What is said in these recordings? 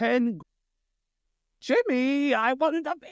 And Jimmy, I wanted to be.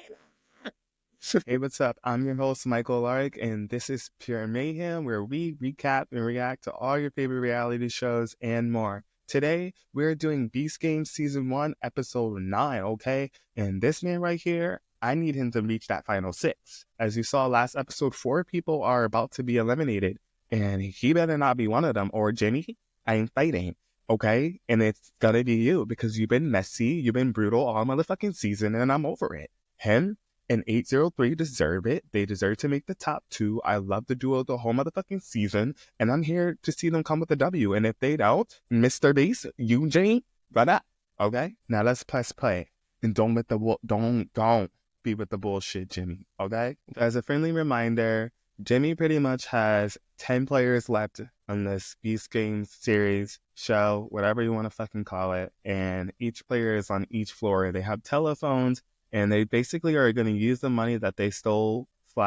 Hey, what's up? I'm your host, Michael Lark, and this is Pure Mayhem, where we recap and react to all your favorite reality shows and more. Today, we're doing Beast Games Season 1, Episode 9, okay? And this man right here, I need him to reach that final 6. As you saw last episode, 4 people are about to be eliminated, and he better not be one of them, or Jimmy, I ain't fighting. Okay? And it's gonna be you, because you've been messy, you've been brutal all motherfucking season, and I'm over it. Him and 803 deserve it. They deserve to make the top 2. I love the duo the whole motherfucking season, and I'm here to see them come with a W. And if they don't, Mr. Beast, Eugene, run up. Okay? Now let's press play. And don't be with the bullshit, Jimmy. Okay? As a friendly reminder, Jimmy pretty much has 10 players left on this Beast Games series, show, whatever you want to fucking call it. And each player is on each floor. They have telephones, and they basically are going to use the money that they stole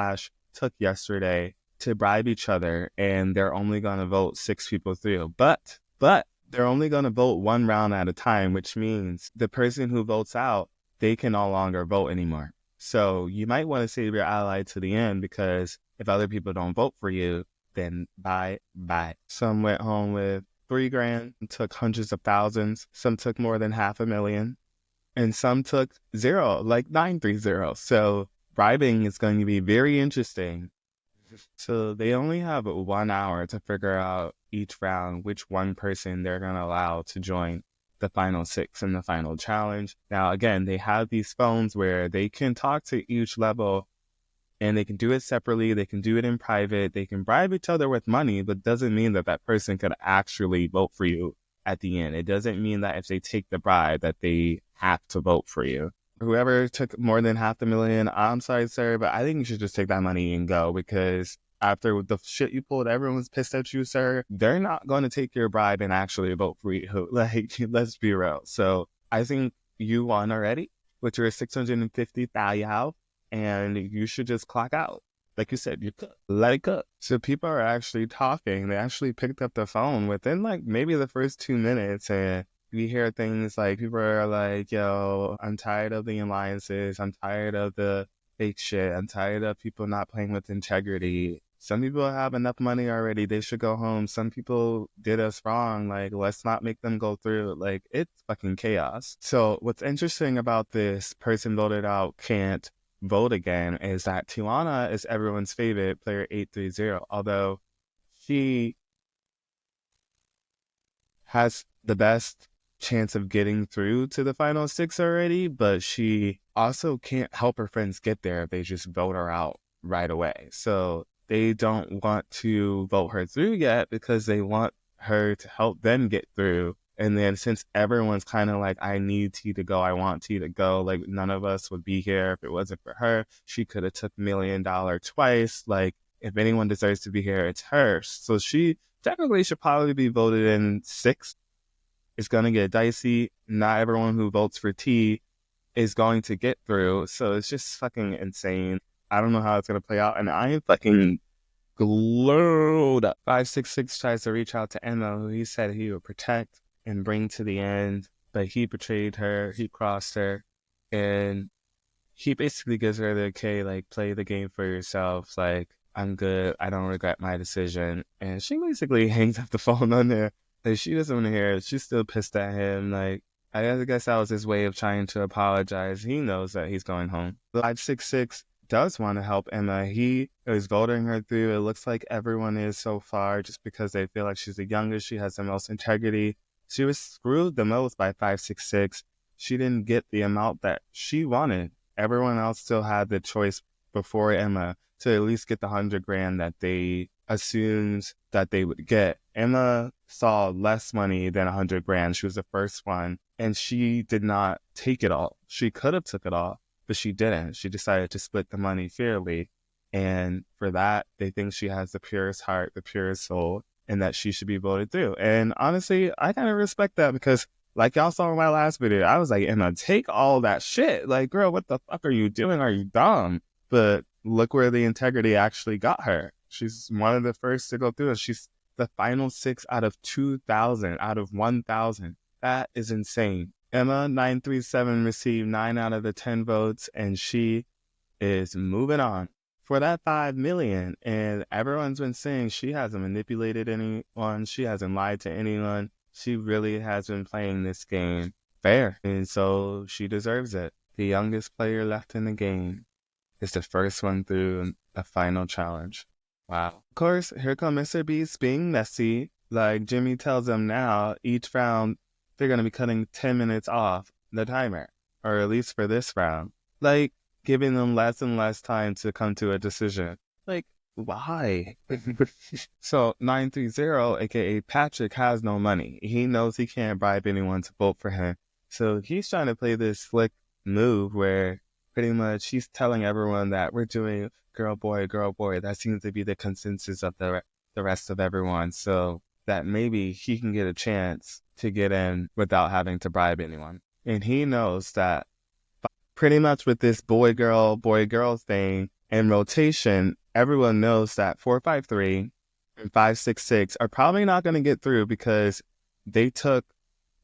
/ took yesterday to bribe each other. And they're only going to vote 6 people through. But they're only going to vote 1 round at a time, which means the person who votes out, they can no longer vote anymore. So you might want to save your ally to the end, because if other people don't vote for you, then bye. Some went home with $3,000, took hundreds of thousands. Some took more than $500,000. And some took 0, like 930. So bribing is going to be very interesting. So they only have 1 hour to figure out each round which one person they're going to allow to join the final 6 in the final challenge. Now, again, they have these phones where they can talk to each level, and they can do it separately. They can do it in private. They can bribe each other with money, but doesn't mean that that person could actually vote for you at the end. It doesn't mean that if they take the bribe that they have to vote for you. Whoever took more than $500,000, I'm sorry, sir, but I think you should just take that money and go, because after the shit you pulled, everyone's pissed at you, sir. They're not going to take your bribe and actually vote for you. Like, let's be real. So I think you won already with your 650 value, and you should just clock out. Like you said, you cook. Let it cook. So people are actually talking. They actually picked up the phone within like maybe the first 2 minutes, and we hear things like people are like, yo, I'm tired of the alliances. I'm tired of the fake shit. I'm tired of people not playing with integrity. Some people have enough money already. They should go home. Some people did us wrong. Like, let's not make them go through. Like, it's fucking chaos. So what's interesting about this person voted out can't vote again is that Tijuana is everyone's favorite, player 830, although she has the best chance of getting through to the final 6 already, but she also can't help her friends get there if they just vote her out right away. So they don't want to vote her through yet, because they want her to help them get through. And then since everyone's kind of like, I need T to go, I want T to go, like none of us would be here if it wasn't for her. She could have took $1 million twice. Like, if anyone deserves to be here, it's her. So she technically should probably be voted in 6th. It's going to get dicey. Not everyone who votes for T is going to get through. So it's just fucking insane. I don't know how it's going to play out. And I am fucking glued up. 566 tries to reach out to Emma, who he said he would protect and bring to the end. But he betrayed her. He crossed her. And he basically gives her the okay, like, play the game for yourself. Like, I'm good. I don't regret my decision. And she basically hangs up the phone on there. Like, she doesn't want to hear it. She's still pissed at him. Like, I guess that was his way of trying to apologize. He knows that he's going home. 566 does want to help Emma. He is voting her through. It looks like everyone is so far, just because they feel like she's the youngest. She has the most integrity. She was screwed the most by 566. She didn't get the amount that she wanted. Everyone else still had the choice before Emma to at least get the $100,000 that they assumed that they would get. Emma saw less money than $100,000. She was the first one, and she did not take it all. She could have took it all, but she didn't. She decided to split the money fairly, and for that, they think she has the purest heart, the purest soul, and that she should be voted through. And honestly, I kind of respect that, because like y'all saw in my last video, I was like, Emma, take all that shit. Like, girl, what the fuck are you doing? Are you dumb? But look where the integrity actually got her. She's one of the first to go through it. She's the final 6 out of 2,000, out of 1,000. That is insane. Emma 937 received 9 out of the 10 votes, and she is moving on for that 5 million. And everyone's been saying she hasn't manipulated anyone, she hasn't lied to anyone. She really has been playing this game fair, and so she deserves it. The youngest player left in the game is the first one through a final challenge. Wow. Of course, here come Mr. Beast being messy. Like Jimmy tells them now, each round they're going to be cutting 10 minutes off the timer, or at least for this round. Like, giving them less and less time to come to a decision. Like, why? So 930, aka Patrick, has no money. He knows he can't bribe anyone to vote for him. So he's trying to play this slick move where pretty much he's telling everyone that we're doing girl, boy, girl, boy. That seems to be the consensus of the rest of everyone. So that maybe he can get a chance to get in without having to bribe anyone. And he knows that pretty much with this boy, girl thing and rotation, everyone knows that 453 and 566 are probably not going to get through because they took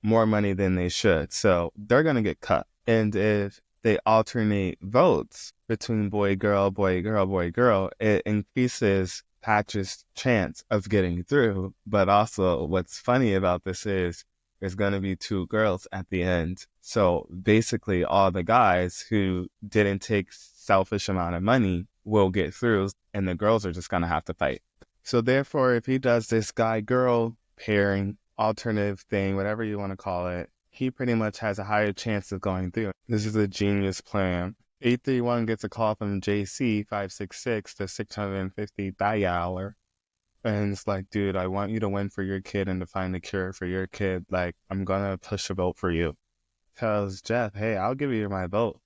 more money than they should. So they're going to get cut. And if they alternate votes between boy, girl, boy, girl, boy, girl, it increases Patch's chance of getting through. But also, what's funny about this is there's going to be 2 girls at the end. So basically, all the guys who didn't take selfish amount of money will get through, and the girls are just going to have to fight. So therefore, if he does this guy-girl pairing, alternative thing, whatever you want to call it, he pretty much has a higher chance of going through. This is a genius plan. 831 gets a call from JC 566 to 650 $. And it's like, dude, I want you to win for your kid and to find a cure for your kid. Like, I'm gonna push a vote for you. Tells Jeff, hey, I'll give you my vote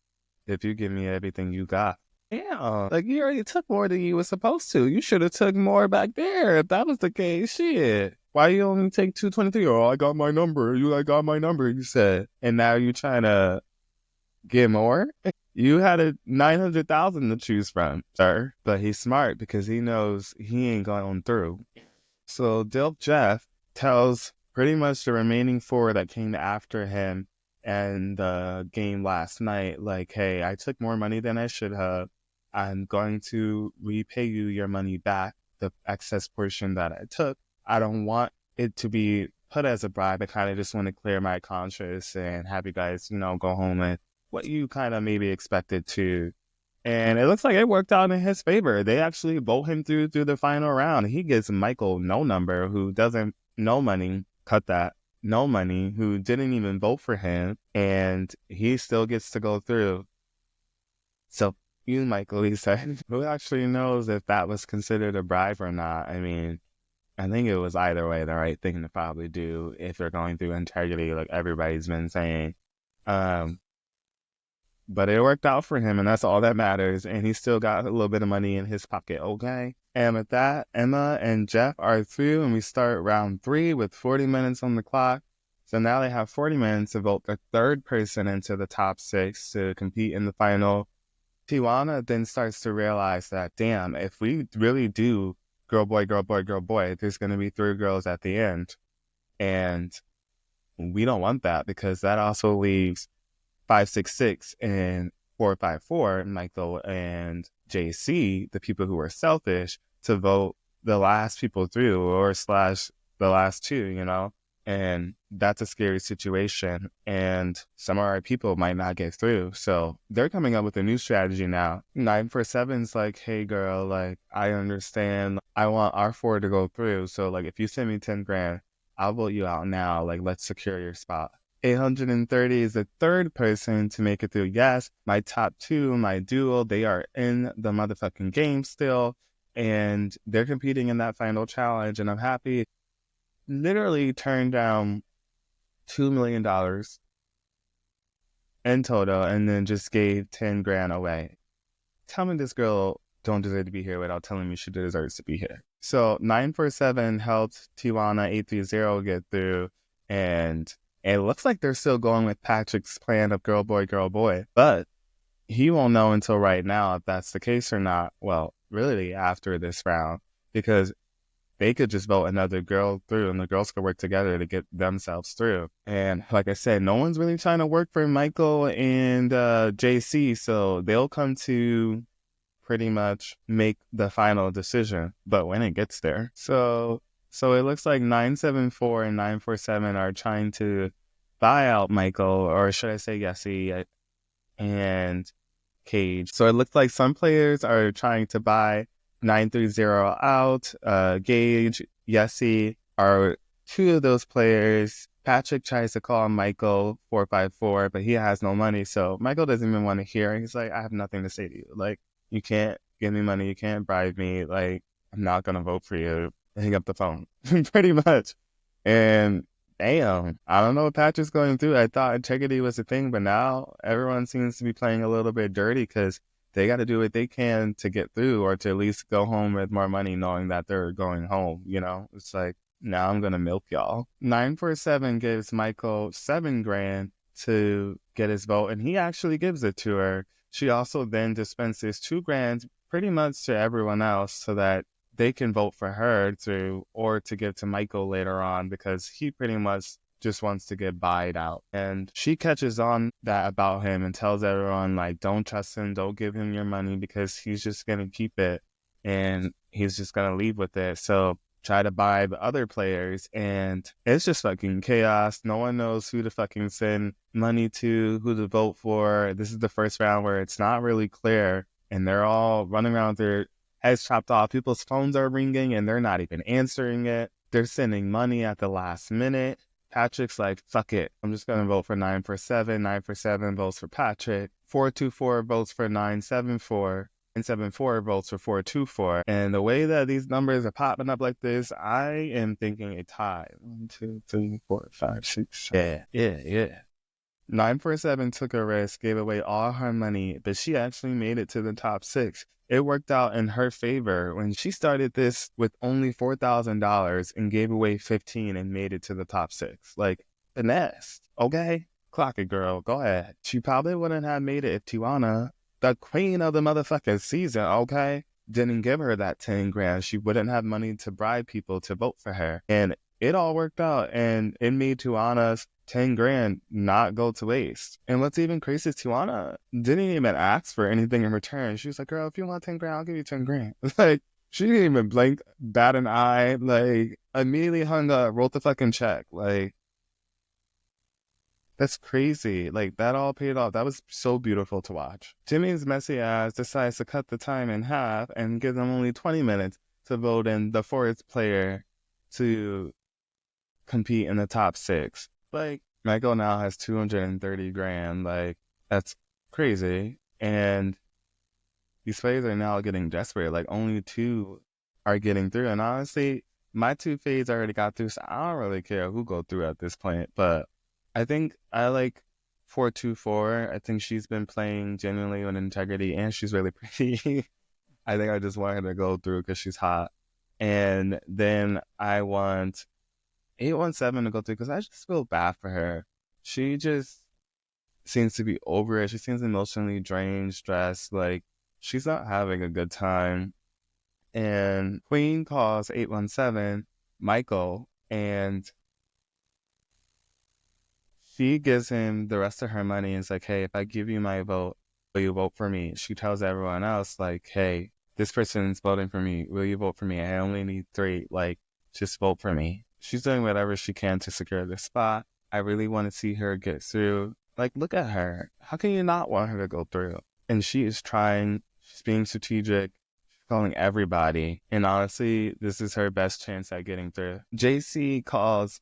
if you give me everything you got. Yeah, like you already took more than you were supposed to. You should have took more back there if that was the case. Shit. Why you only take 223? Oh, I got my number. I got my number, you said. And now you trying to get more? You had a 900,000 to choose from, sir. But he's smart because he knows he ain't going through. So Dilp Jeff tells pretty much the remaining 4 that came after him and the game last night, like, hey, I took more money than I should have. I'm going to repay you your money back, the excess portion that I took. I don't want it to be put as a bribe. I kind of just want to clear my conscience and have you guys, go home and what you kind of maybe expected to. And it looks like it worked out in his favor. They actually vote him through the final round. He gives Michael no number, who doesn't, no money, cut that, no money, who didn't even vote for him, and he still gets to go through. So you, Michael, he said, who actually knows if that was considered a bribe or not? I mean, I think it was either way the right thing to probably do if you're going through integrity, like everybody's been saying. But it worked out for him, and that's all that matters. And he still got a little bit of money in his pocket, okay? And with that, Emma and Jeff are through, and we start round 3 with 40 minutes on the clock. So now they have 40 minutes to vote the 3rd person into the top 6 to compete in the final. Tijuana then starts to realize that, damn, if we really do girl, boy, girl, boy, girl, boy, there's going to be 3 girls at the end. And we don't want that because that also leaves 566 and 454, Michael and JC, the people who are selfish, to vote the last people through or slash the last 2, and that's a scary situation. And some of our people might not get through. So they're coming up with a new strategy now. 947's like, hey girl, like, I understand. I want our 4 to go through. So like, if you send me 10 grand, I'll vote you out now. Like, let's secure your spot. 830 is the 3rd person to make it through. Yes, my top 2, my duo, they are in the motherfucking game still, and they're competing in that final challenge, and I'm happy. Literally turned down $2 million in total, and then just gave 10 grand away. Tell me this girl don't deserve to be here without telling me she deserves to be here. So 947 helped Tijuana 830 get through, and it looks like they're still going with Patrick's plan of girl, boy. But he won't know until right now if that's the case or not. Well, really after this round. Because they could just vote another girl through and the girls could work together to get themselves through. And like I said, no one's really trying to work for Michael and JC, so they'll come to pretty much make the final decision, but when it gets there. So it looks like 974 and 947 are trying to buy out Michael, or should I say Yessie and Cage. So it looks like some players are trying to buy 930 out. Gage, Yessie are two of those players. Patrick tries to call Michael 454, but he has no money. So Michael doesn't even want to hear. He's like, I have nothing to say to you. Like, you can't give me money. You can't bribe me. Like, I'm not going to vote for you. Hang up the phone. Pretty much. And damn, I don't know what Patrick's going through. I thought integrity was a thing, but now everyone seems to be playing a little bit dirty because they got to do what they can to get through or to at least go home with more money knowing that they're going home, you know? It's like, now I'm going to milk y'all. 947 gives Michael $7,000 to get his vote, and he actually gives it to her. She also then dispenses $2,000 pretty much to everyone else so that they can vote for her to give to Michael later on because he pretty much just wants to get buyed out. And she catches on that about him and tells everyone, like, don't trust him, don't give him your money because he's just going to keep it and he's just going to leave with it. So try to bribe other players and it's just fucking chaos. No one knows who to fucking send money to, who to vote for. This is the first round where it's not really clear and they're all running around with their heads chopped off. People's phones are ringing and they're not even answering it. They're sending money at the last minute. Patrick's like, fuck it. I'm just going to vote for 947. 947 votes for Patrick. 424 votes for 974. 974 votes for 424. And the way that these numbers are popping up like this, I am thinking a tie. 1, 2, 3, 4, 5, 6. Yeah. 947 took a risk, gave away all her money, but she actually made it to the top 6. It worked out in her favor when she started this with only $4,000 and gave away 15 and made it to the top 6. Like, finesse, okay? Clock it, girl. Go ahead. She probably wouldn't have made it if Tijuana, the queen of the motherfucking season, okay, didn't give her that $10,000. She wouldn't have money to bribe people to vote for her. And it all worked out, and it made Tijuana's $10,000 not go to waste. And what's even crazy is Tijuana didn't even ask for anything in return. She was like, girl, if you want $10,000, I'll give you $10,000. Like, she didn't even blink, bat an eye, like, immediately hung up, wrote the fucking check. Like, that's crazy. Like, that all paid off. That was so beautiful to watch. Jimmy's messy ass decides to cut the time in half and give them only 20 minutes to vote in the fourth player to compete in the top 6. Like, Michael now has $230,000. Like, that's crazy. And these fades are now getting desperate. Like, only 2 are getting through. And honestly, my 2 fades already got through, so I don't really care who go through at this point. But I think I like 424. I think she's been playing genuinely with integrity, and she's really pretty. I think I just want her to go through because she's hot. And then I want 817 to go through because I just feel bad for her. She just seems to be over it. She seems emotionally drained, stressed. Like, she's not having a good time. And Queen calls 817 Michael, and she gives him the rest of her money and is like, hey, if I give you my vote, will you vote for me? She tells everyone else, like, hey, this person's voting for me. Will you vote for me? I only need 3. Like, just vote for me. She's doing whatever she can to secure this spot. I really want to see her get through. Like, look at her. How can you not want her to go through? And she is trying. She's being strategic. She's calling everybody. And honestly, this is her best chance at getting through. JC calls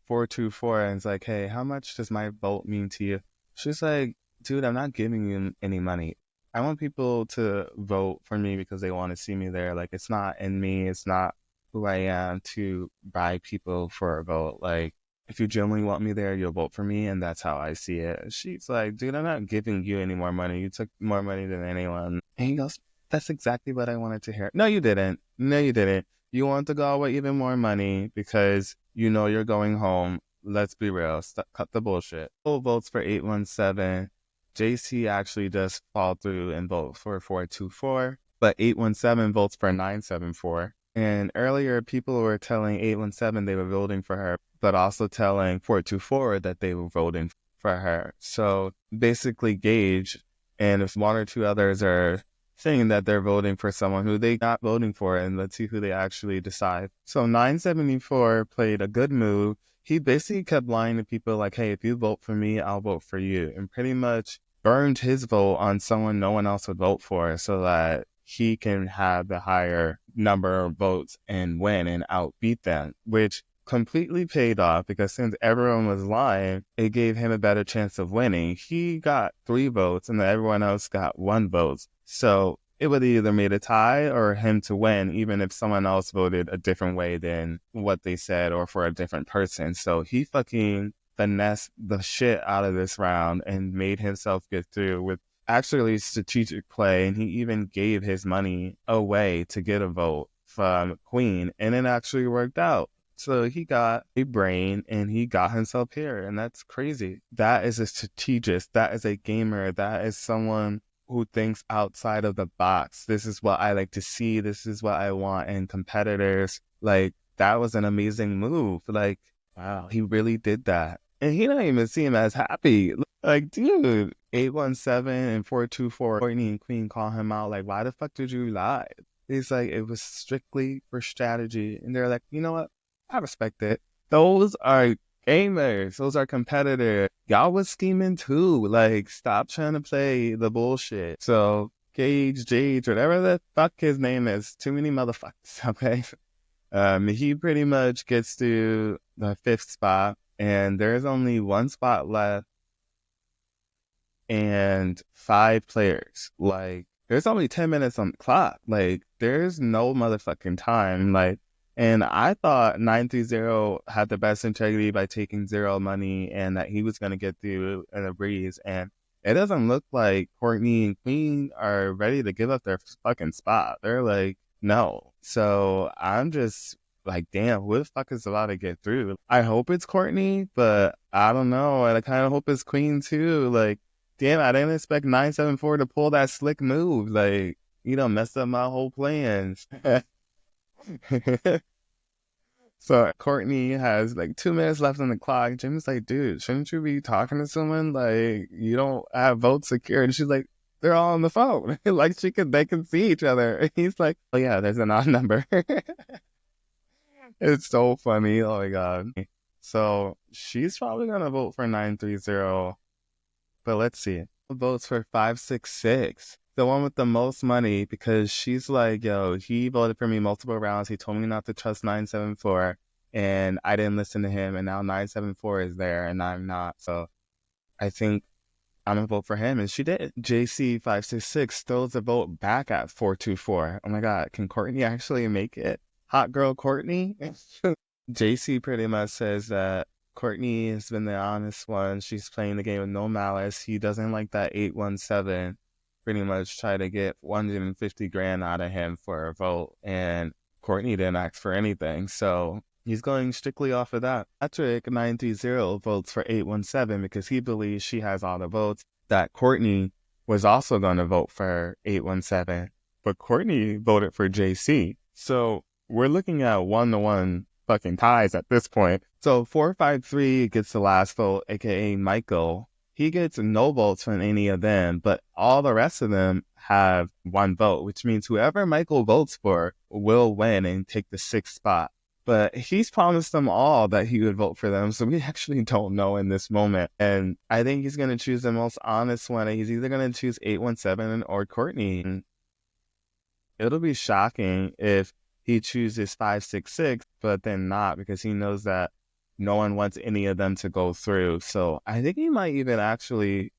424 and is like, hey, how much does my vote mean to you? She's like, dude, I'm not giving you any money. I want people to vote for me because they want to see me there. Like, it's not in me. It's not who I am to bribe people for a vote. Like, if you genuinely want me there, you'll vote for me, and that's how I see it. She's like, dude, I'm not giving you any more money. You took more money than anyone. And he goes, that's exactly what I wanted to hear. No, you didn't. You want to go with even more money because you know you're going home. Let's be real. Cut the bullshit. Full votes for 817. JC actually does fall through and vote for 424, but 817 votes for 974. And earlier, people were telling 817 they were voting for her, but also telling 424 that they were voting for her. So basically, gauge, and if one or two others are saying that they're voting for someone who they not voting for, and let's see who they actually decide. So 974 played a good move. He basically kept lying to people like, hey, if you vote for me, I'll vote for you. And pretty much burned his vote on someone no one else would vote for so that he can have the higher number of votes and win and outbeat them, which completely paid off because since everyone was lying, it gave him a better chance of winning. He got 3 votes and everyone else got 1 vote. So it would either made a tie or him to win, even if someone else voted a different way than what they said or for a different person. So he fucking finessed the shit out of this round and made himself get through with actually strategic play, and he even gave his money away to get a vote from Queen, and it actually worked out. So he got a brain and he got himself here, and that's crazy. That is a strategist. That is a gamer. That is someone who thinks outside of the box. This is what I like to see. This is what I want in competitors. Like, that was an amazing move. Like, wow, he really did that. And he don't even seem as happy. Like, dude, 817 and 424, Courtney and Queen call him out. Like, why the fuck did you lie? He's like, it was strictly for strategy. And they're like, you know what? I respect it. Those are gamers. Those are competitors. Y'all was scheming too. Like, stop trying to play the bullshit. So, Jage, whatever the fuck his name is, too many motherfuckers, okay? He pretty much gets to the 5th spot, and there's only 1 spot left and 5 players. Like, there's only 10 minutes on the clock. Like, there's no motherfucking time. Like, and I thought 930 had the best integrity by taking 0 money and that he was going to get through in a breeze. And it doesn't look like Courtney and Queen are ready to give up their fucking spot. They're like, no. So I'm just like, damn, who the fuck is about to get through? I hope it's Courtney, but I don't know. And I kind of hope it's Queen too. Like, damn, I didn't expect 974 to pull that slick move. Like, you know, messed up my whole plans. So Courtney has like 2 minutes left on the clock. Jim's like, dude, shouldn't you be talking to someone? Like, you don't have votes secured. And she's like, they're all on the phone. Like, they can see each other. And he's like, oh yeah, there's an odd number. It's so funny. Oh my God. So she's probably gonna vote for 930. But let's see. Votes for 566. The one with the most money, because she's like, yo, he voted for me multiple rounds. He told me not to trust 974, and I didn't listen to him, and now 974 is there, and I'm not. So I think I'm going to vote for him, and she did. JC566 throws the vote back at 424. Oh my God, can Courtney actually make it? Hot girl Courtney? JC pretty much says that Courtney has been the honest one. She's playing the game with no malice. He doesn't like that 817. Pretty much try to get 150 grand out of him for a vote. And Courtney didn't ask for anything. So he's going strictly off of that. Patrick 930 votes for 817 because he believes she has all the votes. That Courtney was also going to vote for 817. But Courtney voted for JC. So we're looking at 1-1 fucking ties at this point. So 453 gets the last vote, aka Michael. He gets no votes from any of them, but all the rest of them have 1 vote, which means whoever Michael votes for will win and take the 6th spot. But he's promised them all that he would vote for them, so we actually don't know in this moment. And I think he's going to choose the most honest one. He's either going to choose 817 or Courtney. It'll be shocking if he chooses 566, but then not, because he knows that no one wants any of them to go through. So I think he might even actually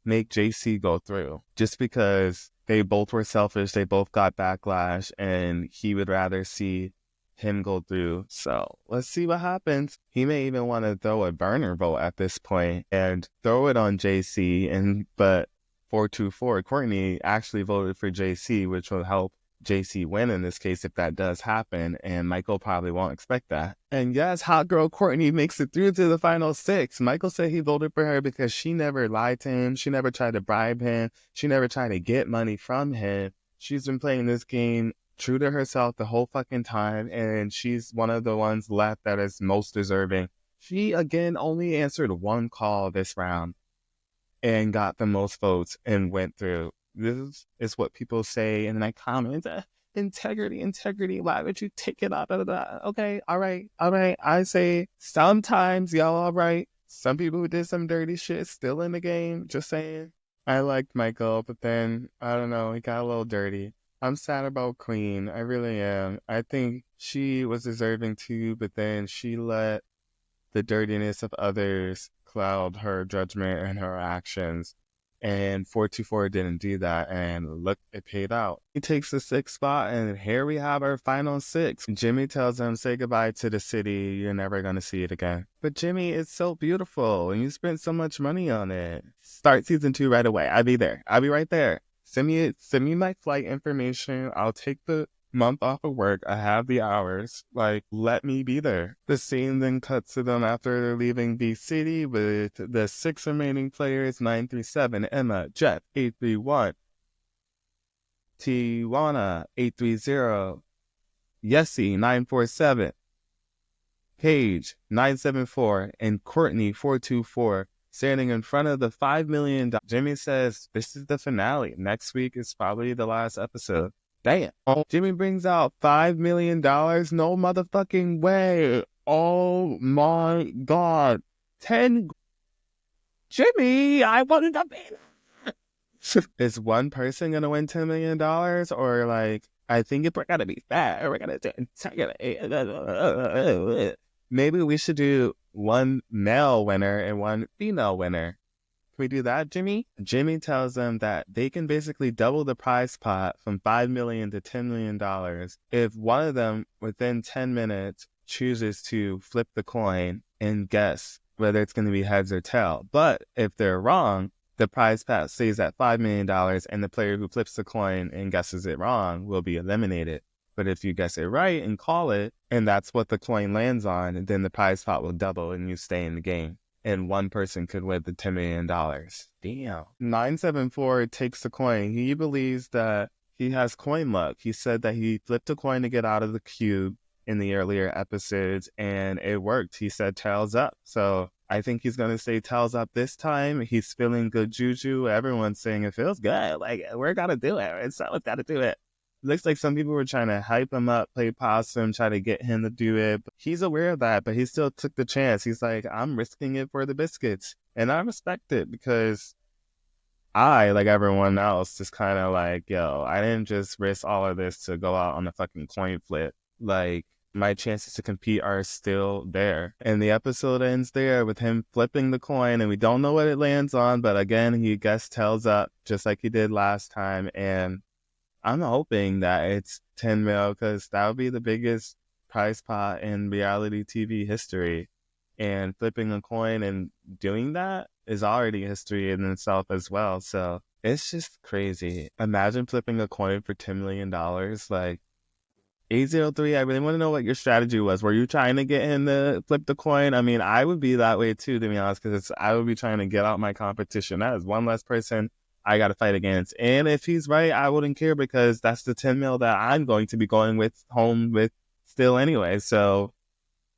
make JC go through, just because they both were selfish. They both got backlash, and he would rather see him go through. So let's see what happens. He may even want to throw a burner vote at this point and throw it on JC. But 424, Courtney actually voted for JC, which will help JC win in this case if that does happen, and Michael probably won't expect that. And yes, hot girl Courtney makes it through to the final 6. Michael said he voted for her because she never lied to him. She never tried to bribe him. She never tried to get money from him. She's been playing this game true to herself the whole fucking time, and she's one of the ones left that is most deserving. She, again, only answered one call this round and got the most votes and went through. This is what people say in my comments. Integrity, integrity. Why would you take it out of that? Okay, all right. I say sometimes y'all all right. Some people who did some dirty shit still in the game. Just saying. I liked Michael, but then I don't know, he got a little dirty. I'm sad about Queen. I really am. I think she was deserving too, but then she let the dirtiness of others cloud her judgment and her actions. And 424 didn't do that, and look, it paid out. He takes the 6th spot, and here we have our final 6. Jimmy tells him, say goodbye to the city, you're never gonna see it again. But Jimmy, it's so beautiful, and you spent so much money on it. Start season 2 right away. I'll be there. I'll be right there. Send me my flight information. I'll take the month off of work. I have the hours. Like, let me be there. The scene then cuts to them after they're leaving B City with the 6 remaining players: 937, Emma, Jeff, 831, Tijuana, 830, Yessie, 947, Paige, 974, and Courtney, 424. Standing in front of the $5 million. Jimmy says, this is the finale. Next week is probably the last episode. Damn. Jimmy brings out $5 million. No motherfucking way. Oh my God. 10. Jimmy, I wanted to be. Is one person going to win $10 million? Or like, I think if we're going to be fair, we're going to do. Maybe we should do one male winner and one female winner. Can we do that, Jimmy? Jimmy tells them that they can basically double the prize pot from $5 million to $10 million if one of them within 10 minutes chooses to flip the coin and guess whether it's going to be heads or tail. But if they're wrong, the prize pot stays at $5 million, and the player who flips the coin and guesses it wrong will be eliminated. But if you guess it right and call it, and that's what the coin lands on, then the prize pot will double and you stay in the game. And one person could win the $10 million. Damn. 974 takes the coin. He believes that he has coin luck. He said that he flipped a coin to get out of the cube in the earlier episodes, and it worked. He said tails up. So I think he's going to say tails up this time. He's feeling good juju. Everyone's saying it feels good. Like, we're going to do it. It's someone's got to do it. Looks like some people were trying to hype him up, play possum, try to get him to do it. But he's aware of that, but he still took the chance. He's like, I'm risking it for the biscuits. And I respect it because I, like everyone else, just kind of like, yo, I didn't just risk all of this to go out on a fucking coin flip. Like, my chances to compete are still there. And the episode ends there with him flipping the coin, and we don't know what it lands on, but again, he guess tells up just like he did last time. And I'm hoping that it's 10 mil because that would be the biggest prize pot in reality TV history. And flipping a coin and doing that is already history in itself as well. So it's just crazy. Imagine flipping a coin for $10 million. Like, 803, I really want to know what your strategy was. Were you trying to get him to flip the coin? I mean, I would be that way too, to be honest, because I would be trying to get out my competition. That is one less person I got to fight against. And if he's right, I wouldn't care because that's the 10 mil that I'm going to be going with home with still anyway. So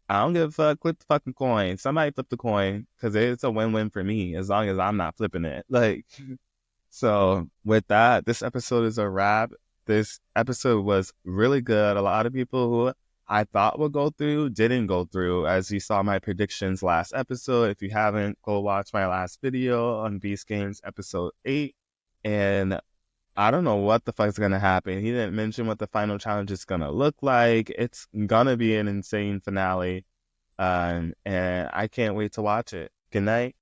I don't give a fuck. Flip the fucking coin. Somebody flip the coin because it's a win-win for me as long as I'm not flipping it. Like, so with that, this episode is a wrap. This episode was really good. A lot of people who I thought would go through didn't go through, as you saw my predictions last episode. If you haven't, go watch my last video on Beast Games episode 8. And I don't know what the fuck's gonna happen. He didn't mention what the final challenge is gonna look like. It's gonna be an insane finale. And I can't wait to watch it. Good night.